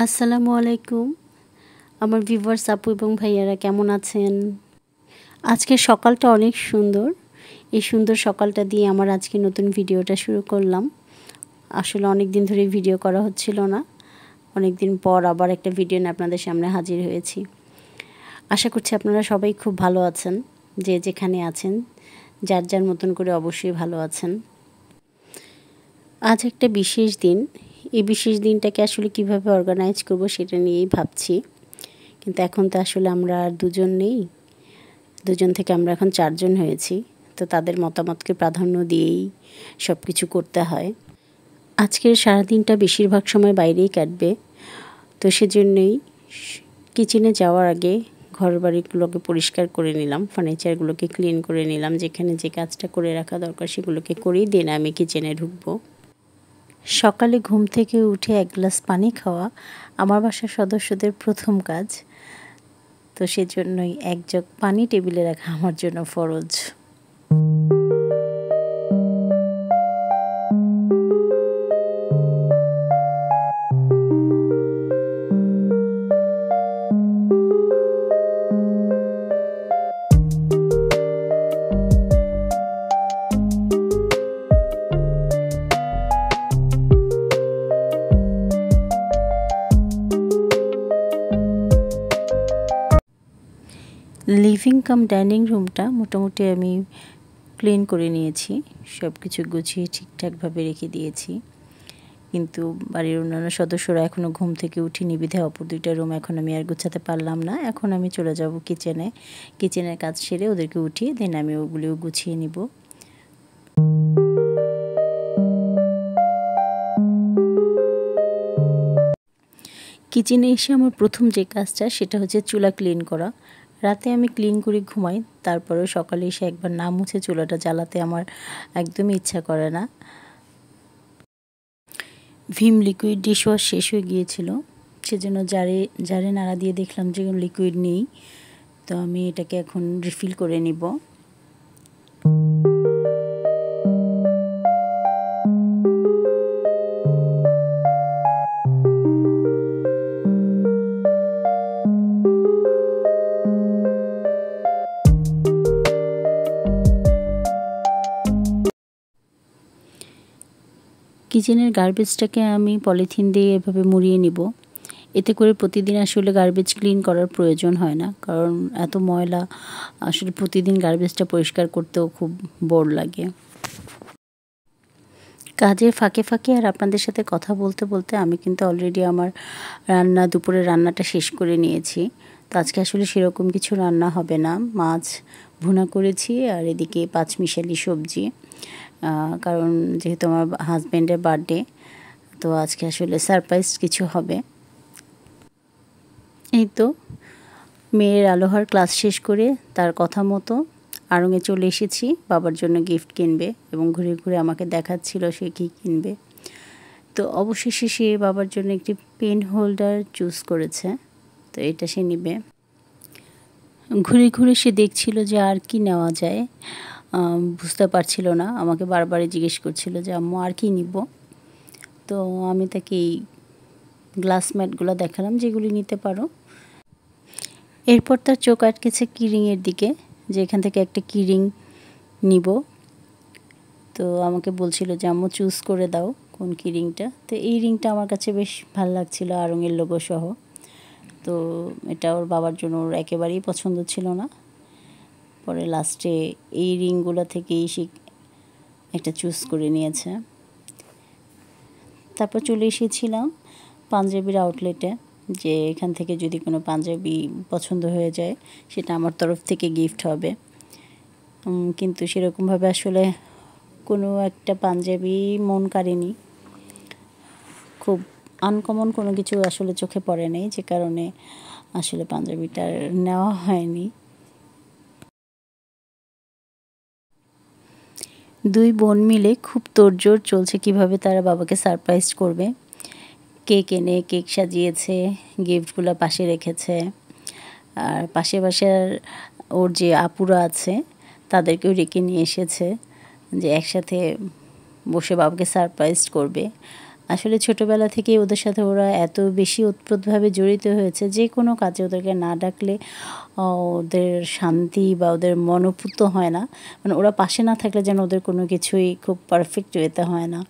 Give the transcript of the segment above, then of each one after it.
আসসালামু আলাইকুম আমার ভিউয়ার্স আপু এবং ভাইয়ারা কেমন আছেন? আজকের সকালটা অনেক সুন্দর। এই সুন্দর সকালটা দিয়ে আমার আজকে নতুন ভিডিওটা শুরু করলাম। আসলে অনেক দিন ধরে ভিডিও করা হচ্ছিল না। অনেক দিন পর আবার একটা ভিডিও নিয়ে আপনাদের সামনে হাজির হয়েছি। আশা করছি আপনারা সবাই খুব ভালো আছেন। যে যেখানে আছেন যার যার মতন করে অবশ্যই ভালো আছেন। আজ একটা বিশেষ দিন। এই বিশেষ দিনটাকে আসলে কিভাবে অর্গানাইজ করব সেটা নিয়েই ভাবছি। কিন্তু এখন তো আসলে আমরা আর দুজন নেই, দুজন থেকে আমরা এখন চারজন হয়েছি। তো তাদের মতামতকে প্রাধান্য দিয়েই সব কিছু করতে হয়। আজকের সারাদিনটা বেশিরভাগ সময় বাইরেই কাটবে। তো সেজন্যই কিচেনে যাওয়ার আগে ঘর বাড়িগুলোকে পরিষ্কার করে নিলাম, ফার্নিচারগুলোকে ক্লিন করে নিলাম, যেখানে যে কাজটা করে রাখা দরকার সেগুলোকে করেই দিন আমি কিচেনে ঢুকবো। সকালে ঘুম থেকে উঠে এক গ্লাস পানি খাওয়া আমার বাসার সদস্যদের প্রথম কাজ। তো সেজন্যই এক জগ পানি টেবিলে রাখা আমার জন্য ফরজ। লিভিং কাম ডাইনিং রুমটা মোটামুটি আমি ক্লিন করে নিয়েছি, সব কিছু গুছিয়ে ঠিকঠাকভাবে রেখে দিয়েছি। কিন্তু বাড়ির অন্যান্য সদস্যরা এখনও ঘুম থেকে উঠিনি বিধায় অপর দুইটা রুম এখন আমি আর গুছাতে পারলাম না। এখন আমি চলে যাব কিচেনে, কিচেনের কাজ সেরে ওদেরকে উঠিয়ে দেন আমি ওগুলিও গুছিয়ে নিব। কিচেনে এসে আমার প্রথম যে কাজটা সেটা হচ্ছে চুলা ক্লিন করা। রাতে আমি ক্লিন করে ঘুমাই, তারপরেও সকালে এসে একবার না মুছে চুলাটা জ্বালাতে আমার একদমই ইচ্ছা করে না। ভিম লিকুইড ডিশওয়াশ শেষ হয়ে গিয়েছিল, সেজন্য জারে নাড়া দিয়ে দেখলাম যে লিকুইড নেই। তো আমি এটাকে এখন রিফিল করে নিব। কিচেনের গার্বেজটাকে আমি পলিথিন দিয়ে এভাবে মুড়িয়ে নিব। এতে করে প্রতিদিন আসলে গার্বেজ ক্লিন করার প্রয়োজন হয় না, কারণ এত ময়লা আসলে প্রতিদিন গার্বেজটা পরিষ্কার করতেও খুব বোর লাগে। কাজের ফাঁকে ফাঁকে আর আপনাদের সাথে কথা বলতে বলতে আমি কিন্তু অলরেডি আমার দুপুরের রান্নাটা শেষ করে নিয়েছি। তো আজকে আসলে সেরকম কিছু রান্না হবে না, মাছ ভুনা করেছি আর এদিকে পাঁচমিশালি সবজি, কারণ যেহেতু আমার হাজব্যান্ডের বার্থডে, তো আজকে আসলে সারপ্রাইজ কিছু হবে। এই তো মেয়ের আলোহার ক্লাস শেষ করে তার কথা মতো আড়ঙে চলে এসেছি বাবার জন্য গিফট কিনবে, এবং ঘুরে ঘুরে আমাকে দেখাচ্ছিল সে কী কিনবে। তো অবশেষে সে বাবার জন্য একটি পেন হোল্ডার চুজ করেছে, তো এটা সে নিবে। ঘুরে ঘুরে সে দেখছিল যে আর কি নেওয়া যায়, বুঝতে পারছিল না, আমাকে বারবারই জিজ্ঞেস করছিল যে আম্মু আর কি নিব। তো আমি তাকে এই গ্লাস ম্যাটগুলো দেখালাম যেগুলি নিতে পারো। এরপর তার চোখ আটকেছে কিরিংয়ের দিকে, যে এখান থেকে একটা কিরিং নিব। তো আমাকে বলছিল যে আম্মু চুজ করে দাও কোন কিরিংটা। তো এই রিংটা আমার কাছে বেশ ভালো লাগছিল, আড়ঙের লোগো সহ। তো এটা ওর বাবার জন্য ওর একেবারেই পছন্দ ছিল না। পরে লাস্টে এই রিংগুলো থেকেই সে একটা চুজ করে নিয়েছে। তারপর চলে এসেছিলাম পাঞ্জাবির আউটলেটে, যে এখান থেকে যদি কোনো পাঞ্জাবি পছন্দ হয়ে যায় সেটা আমার তরফ থেকে গিফট হবে। কিন্তু সেরকমভাবে আসলে কোনো একটা পাঞ্জাবি মন কাড়েনি, খুব আনকমন কোনো কিছু আসলে চোখে পড়ে নেই, যে কারণে আসলে পাঞ্জাবিটা নেওয়া হয়নি। দুই বোন মিলে খুব তোড়জোড় চলছে কিভাবে তারা বাবাকে সারপ্রাইজ করবে। কেক এনে কেক সাজিয়েছে, গিফটগুলো পাশে রেখেছে, আর পাশে ওর যে আপুরা আছে তাদেরকেও ডেকে নিয়ে এসেছে যে একসাথে বসে বাবাকে সারপ্রাইজ করবে। আসলে ছোটোবেলা থেকে ওদের সাথে ওরা এত বেশি ওতপ্রোতভাবে জড়িত হয়েছে, যে কোনো কাজে ওদেরকে না ডাকলে ওদের শান্তি বা ওদের মনোপুত হয় না। মানে ওরা পাশে না থাকলে যেন ওদের কোনো কিছুই খুব পারফেক্ট ওয়েতে হয় না।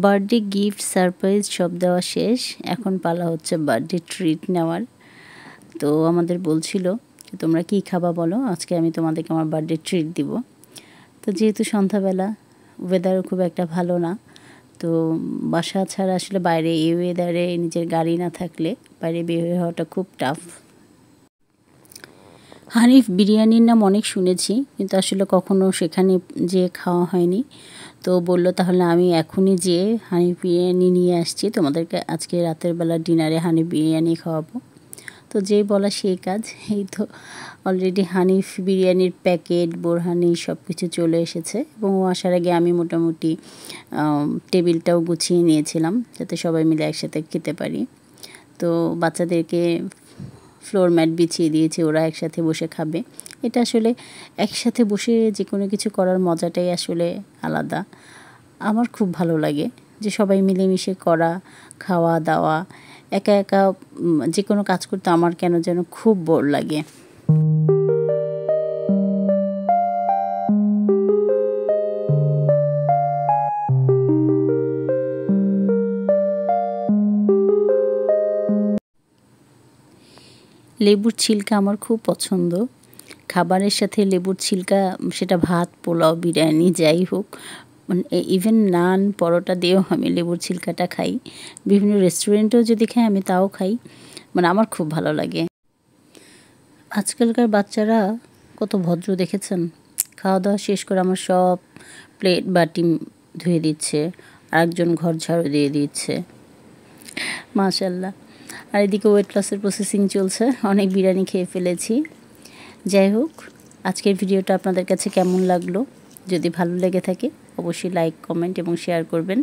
বার্থডে গিফট সারপ্রাইজ সব দেওয়া শেষ, এখন পালা হচ্ছে বার্থডে ট্রিট নেওয়ার। তো আমাদের বলছিল তোমরা কি খাবা বলো, আজকে আমি তোমাদেরকে আমার বার্থডে ট্রিট দিব। তো যেহেতু সন্ধ্যাবেলা, ওয়েদারও খুব একটা ভালো না, তো বাসা ছাড়া আসলে বাইরে এই ওয়েদারে নিজের গাড়ি না থাকলে বাইরে বের হওয়াটা খুব টাফ। হানিফ বিরিয়ানির নাম অনেক শুনেছি, কিন্তু আসলে কখনো সেখানে যেয়ে খাওয়া হয়নি। তো বলল তাহলে আমি এখনই যেয়ে হানিফ বিরিয়ানি নিয়ে আসছি, তোমাদেরকে আজকে রাতের বেলা ডিনারে হানিফ বিরিয়ানি খাওয়াবো। তো যেই বলা সেই কাজ, এই তো অলরেডি হানিফ বিরিয়ানির প্যাকেট, বোরহানি সব কিছু চলে এসেছে, এবং ও আসার আগে আমি মোটামুটি টেবিলটাও গুছিয়ে নিয়েছিলাম যাতে সবাই মিলে একসাথে খেতে পারি। তো বাচ্চাদেরকে ফ্লোর ম্যাট বিছিয়ে দিয়েছি, ওরা একসাথে বসে খাবে। এটা আসলে একসাথে বসে যে কোনো কিছু করার মজাটাই আসলে আলাদা। আমার খুব ভালো লাগে যে সবাই মিলেমিশে করা, খাওয়া দাওয়া। একা একা যে কোনো কাজ করতে আমার কেন যেন খুব বোর লাগে। লেবুর ছিলকা আমার খুব পছন্দ। খাবারের সাথে লেবুর ছিলকা, সেটা ভাত, পোলাও, বিরিয়ানি যাই হোক, মানে ইভেন নান, পরোটা দিয়েও আমি লেবুর ছিলকাটা খাই। বিভিন্ন রেস্টুরেন্টেও যদি খাই আমি তাও খাই, মানে আমার খুব ভালো লাগে। আজকালকার বাচ্চারা কত ভদ্র দেখেছেন, খাওয়া দাওয়া শেষ করে আমার সব প্লেট বাটি ধুয়ে দিচ্ছে, আরেকজন ঘর ঝাড়ু দিয়ে দিচ্ছে, মাশাল্লাহ। আর এদিকে ওয়েট লসের প্রসেসিং চলছে, অনেক বিরিয়ানি খেয়ে ফেলেছি। যাই হোক, আজকের ভিডিওটা আপনাদের কাছে কেমন লাগলো, যদি ভালো লেগে থাকে অবশ্যই লাইক, কমেন্ট এবং শেয়ার করবেন।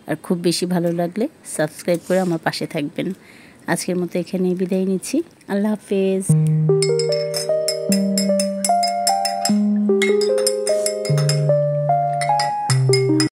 আর খুব বেশি ভালো লাগলে সাবস্ক্রাইব করে আমার পাশে থাকবেন। আজকের মতো এখানেই বিদায় নিচ্ছি। আল্লাহ হাফেজ।